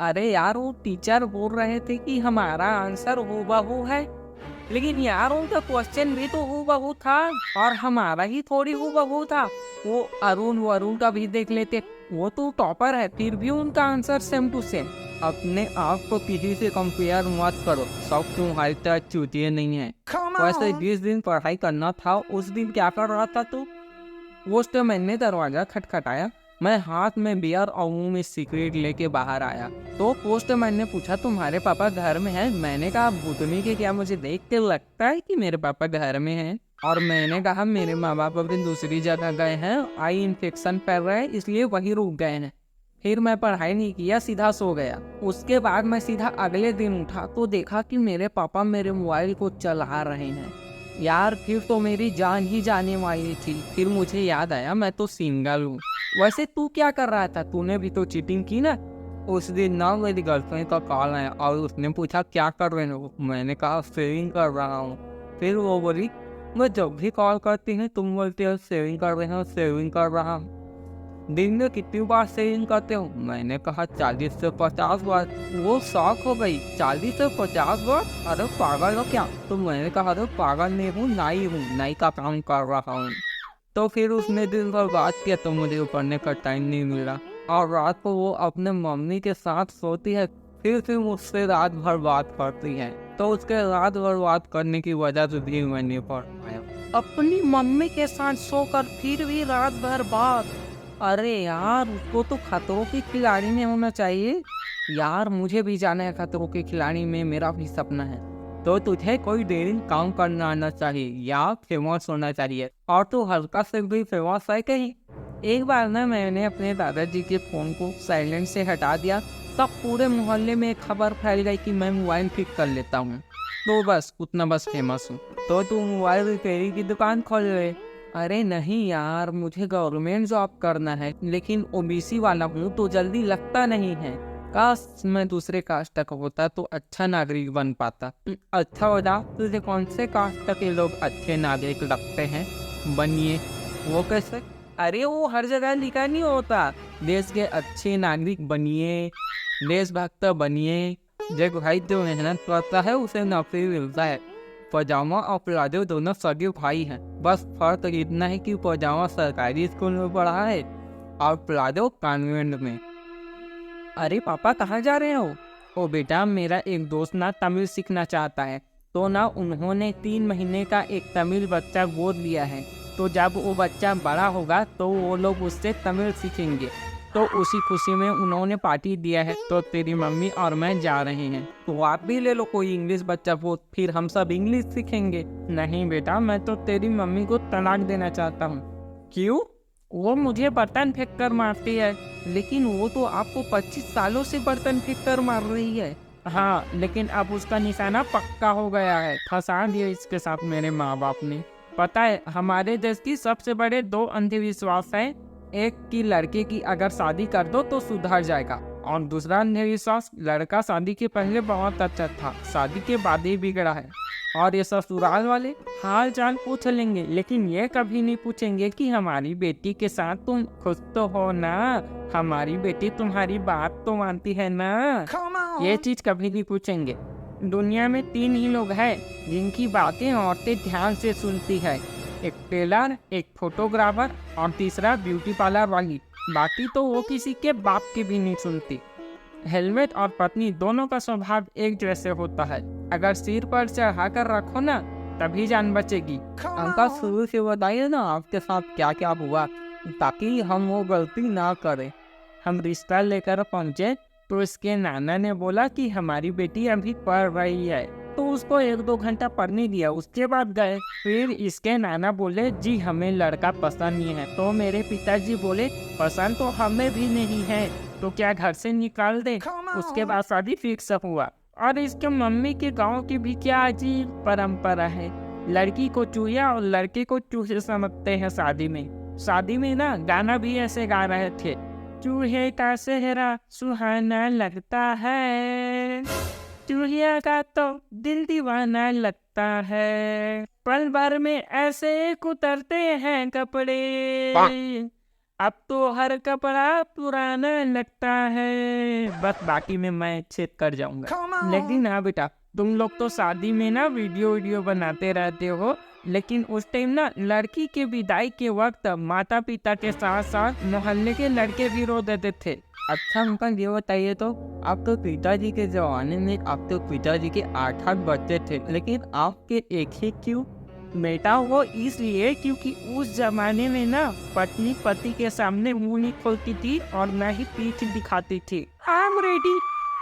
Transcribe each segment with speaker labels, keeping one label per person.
Speaker 1: अरे यार वो टीचर बोल रहे थे कि हमारा आंसर हूबहू है, लेकिन यार उनका क्वेश्चन भी तो हूबहू था और हमारा ही थोड़ी हूबहू था। वो अरुण वरुण का भी देख लेते, वो तो टॉपर है फिर भी उनका आंसर सेम टू सेम। अपने आप को किसी से कंपेयर मत करो, सब तुम्हारी तरह चूतिए नहीं है। वैसे जिस दिन पढ़ाई करना था उस दिन क्या कर रहा था तू? पोस्टमैन ने दरवाजा खटखटाया। मैं हाथ में बियर और मुंह में सिगरेट लेके बाहर आया। तो पोस्टमैन ने पूछा तुम्हारे पापा घर में हैं? मैंने कहा भूतनी के क्या मुझे देख के लगता है कि मेरे पापा घर में हैं? और मैंने कहा मेरे माँ बाप अभी दूसरी जगह गए हैं, आई इन्फेक्शन फैल रहा है इसलिए वहीं रुक गए हैं। फिर मैं पढ़ाई नहीं किया, सीधा सो गया। उसके बाद मैं सीधा अगले दिन उठा तो देखा कि मेरे पापा मेरे मोबाइल को चला रहे हैं। यार फिर तो मेरी जान ही जाने वाली थी। फिर मुझे याद आया मैं तो सिंगल हूँ। वैसे तू क्या कर रहा था? तूने भी तो चीटिंग की ना। उस दिन ना मेरी गर्लफ्रेंड का कॉल आया और उसने पूछा क्या कर रहे हो? मैंने कहा सेविंग कर रहा हूँ। फिर वो बोली मैं जब भी कॉल करती हूँ तुम बोलते हो सेविंग कर रहे हो, सेविंग कर रहा हूँ। दिन में कितनी बार सेविंग करते हो? मैंने कहा 40 से 50 बार। वो शौक हो गई, 40 से 50 बार? अरे पागल हो क्या? तो मैंने कहा अरे पागल नहीं हूँ, नाई का काम कर रहा हूँ। तो फिर उसने दिन भर बात किया तो मुझे पढ़ने का टाइम नहीं मिला। और रात को वो अपने मम्मी के साथ सोती है, फिर मुझसे रात भर बात करती है। तो उसके रात भर बात करने की वजह से भी मैं नहीं पढ़ पाया। अपनी मम्मी के साथ सोकर फिर भी रात भर बात? अरे यार उसको तो खतरों की खिलाड़ी में होना चाहिए। यार मुझे भी जाना है खतरों की खिलाड़ी में, मेरा भी सपना है। तो तुझे कोई डेयरिंग काम करना आना चाहिए या फेमस होना चाहिए, और तू हल्का से भी फेमस है कहीं। एक बार ना मैंने अपने दादाजी के फोन को साइलेंट से हटा दिया, तब पूरे मोहल्ले में एक खबर फैल गई कि मैं मोबाइल ठीक कर लेता हूँ। तो बस उतना बस फेमस हूँ। तो तू मोबाइल रिपेयरिंग की दुकान खोल ले। अरे नहीं यार, मुझे गवर्नमेंट जॉब करना है, लेकिन ओबीसी वाला हूँ तो जल्दी लगता नहीं है। काश मैं दूसरे कास्ट का होता तो अच्छा नागरिक बन पाता। अच्छा बता तुझे कौन से कास्ट के लोग अच्छे नागरिक लगते हैं? बनिए। वो कैसे? अरे वो हर जगह लिखा नहीं होता, देश के अच्छे नागरिक बनिए, देशभक्त बनिए। जो भाई जो मेहनत करता है उसे नौकरी मिलता है। पजामा और प्लाजो दोनों सगे भाई हैं, बस फर्क इतना है कि पजामा सरकारी स्कूल में पढ़ा है और प्लाजो कॉन्वेंट में। अरे पापा कहाँ जा रहे हो? ओ बेटा मेरा एक दोस्त ना तमिल सीखना चाहता है, तो ना उन्होंने 3 महीने का एक तमिल बच्चा गोद लिया है। तो जब वो बच्चा बड़ा होगा तो वो लोग उससे तमिल सीखेंगे। तो उसी खुशी में उन्होंने पार्टी दिया है, तो तेरी मम्मी और मैं जा रहे हैं। तो आप भी ले लो कोई इंग्लिश बच्चा वो, फिर हम सब इंग्लिश सीखेंगे। नहीं बेटा मैं तो तेरी मम्मी को तलाक देना चाहता हूँ। क्यों? वो मुझे बर्तन फेंक कर मारती है। लेकिन वो तो आपको 25 सालों से बर्तन फेंक कर मार रही है। हाँ लेकिन अब उसका निशाना पक्का हो गया है, फंसा दिया इसके साथ मेरे माँ बाप ने। पता है हमारे देश की सबसे बड़े 2 अंधविश्वास हैं। एक की लड़के की अगर शादी कर दो तो सुधर जाएगा, और दूसरा अंधविश्वास लड़का शादी के पहले बहुत अच्छा था, शादी के बाद ही बिगड़ा है। और ये ससुराल वाले हाल चाल पूछ लेंगे, लेकिन ये कभी नहीं पूछेंगे कि हमारी बेटी के साथ तुम खुश तो हो ना, हमारी बेटी तुम्हारी बात तो मानती है ना। ये चीज कभी नहीं पूछेंगे। दुनिया में 3 ही लोग हैं जिनकी बातें औरतें ध्यान से सुनती है, एक टेलर, एक फोटोग्राफर और तीसरा ब्यूटी पार्लर वाली। बाकी तो वो किसी के बाप की भी नहीं सुनती। हेलमेट और पत्नी दोनों का स्वभाव एक जैसे होता है, अगर सिर पर चढ़ा कर रखो ना तभी जान बचेगी। अंकल शुरू से बताइए ना आपके साथ क्या क्या हुआ, ताकि हम वो गलती ना करें। हम रिश्ता लेकर पहुंचे तो इसके नाना ने बोला कि हमारी बेटी अभी पढ़ रही है, तो उसको 1-2 घंटा पढ़ने दिया, उसके बाद गए। फिर इसके नाना बोले जी हमें लड़का पसंद नहीं है, तो मेरे पिताजी बोले पसंद तो हमें भी नहीं है, तो क्या घर से निकाल दे। उसके बाद शादी फिक्स हुआ। और इसके मम्मी के गांव की भी क्या अजीब परंपरा है, लड़की को चूहिया और लड़के को चूहे समझते हैं शादी में। शादी में ना गाना भी ऐसे गा रहे थे, चूहे का सेहरा सुहाना लगता है, चूहिया का तो दिल दीवाना लगता है, पल भर में ऐसे कुतरते हैं कपड़े, अब तो हर कपड़ा पुराना लगता है, बस बाकी में मैं चेक कर जाऊंगा। लेकिन हाँ बेटा, तुम लोग तो शादी में ना वीडियो बनाते रहते हो, लेकिन उस टाइम ना लड़की के विदाई के वक्त माता पिता के साथ साथ मोहल्ले के लड़के भी रो देते थे। अच्छा अंकल, ये बताइए तो आप तो पिताजी के जमाने में आप तो पिताजी के 8-8 बच्चे थे, लेकिन आपके एक ही क्यों? बेटा वो इसलिए क्योंकि उस जमाने में ना पत्नी पति के सामने मुंह नहीं खोलती थी और न ही पीठ दिखाती थी। I am ready.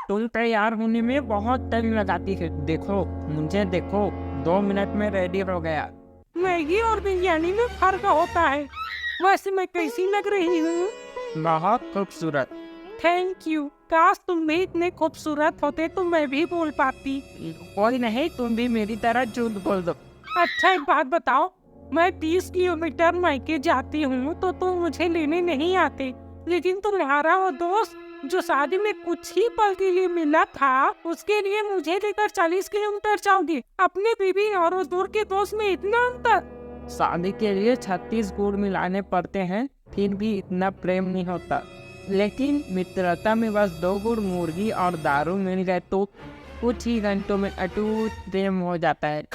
Speaker 1: तुम तैयार होने में बहुत टाइम लगाती है, देखो मुझे देखो, 2 मिनट में रेडी हो गया। मैगी और बिरयानी में फर्क होता है। वैसे मैं कैसी लग रही हूँ? बहुत खूबसूरत। Thank you. काश तुम भी इतने खूबसूरत होते तो मैं भी बोल पाती। कोई नहीं, तुम भी मेरी तरह झूठ बोल दो। अच्छा एक बात बताओ, मैं 30 किलोमीटर मायके जाती हूँ तो तुम मुझे लेने नहीं आते, लेकिन तुम्हारा वो दोस्त जो शादी में कुछ ही पल के लिए मिला था, उसके लिए मुझे लेकर 40 किलोमीटर जाओगे। अपने बीबी और उस दूर के दोस्त में इतना अंतर। शादी के लिए 36 गुड़ मिलाने पड़ते हैं, फिर भी इतना प्रेम नहीं होता। लेकिन मित्रता में बस 2 गुड़ मुर्गी और दारू मिल गए तो कुछ ही घंटों में अटूट प्रेम हो जाता है।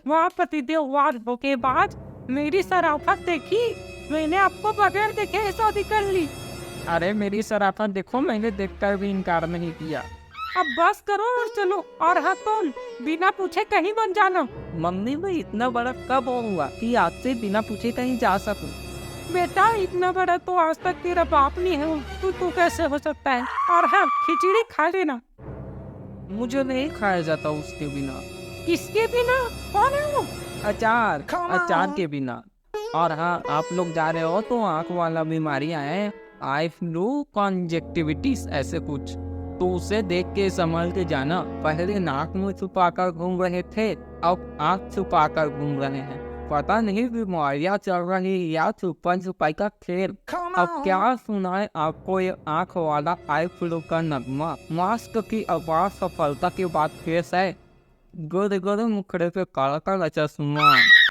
Speaker 1: वाह पतिदेव, वाह के बाद मेरी शराफत देखी, मैंने आपको बगैर देखे शादी कर ली। अरे मेरी शराफत देखो, मैंने देखकर भी इनकार नहीं किया। अब बस करो और चलो, और हाँ तुम बिना पूछे कहीं मत जाना। मम्मी मैं इतना बड़ा कब होऊंगा कि आपसे बिना पूछे कहीं जा सकूं? बेटा इतना बड़ा तो आज तक तेरा बाप नहीं है, तू कैसे हो सकता है? और हाँ खिचड़ी खा लेना। मुझे नहीं खाया जाता उसके बिना। किसके बिना? कौन है वो? अचार, अचार के बिना। और हाँ आप लोग जा रहे हो तो आंख वाला बीमारी आया है, आई फ्लू कॉन्जेक्टिविटीज ऐसे कुछ, तो उसे देख के संभल के जाना। पहले नाक मुंह छुपाकर घूम रहे थे, अब आंख छुपाकर घूम रहे हैं। पता नहीं बीमारियां चल रही या छुपन छुपाई का खेल। अब क्या सुनाए आपको ये आंख वाला आई फ्लू का नगमा। मास्क की आवाज सफलता के बाद फेस है, गुद गुद मुखड़े पे काला काला चश्मा।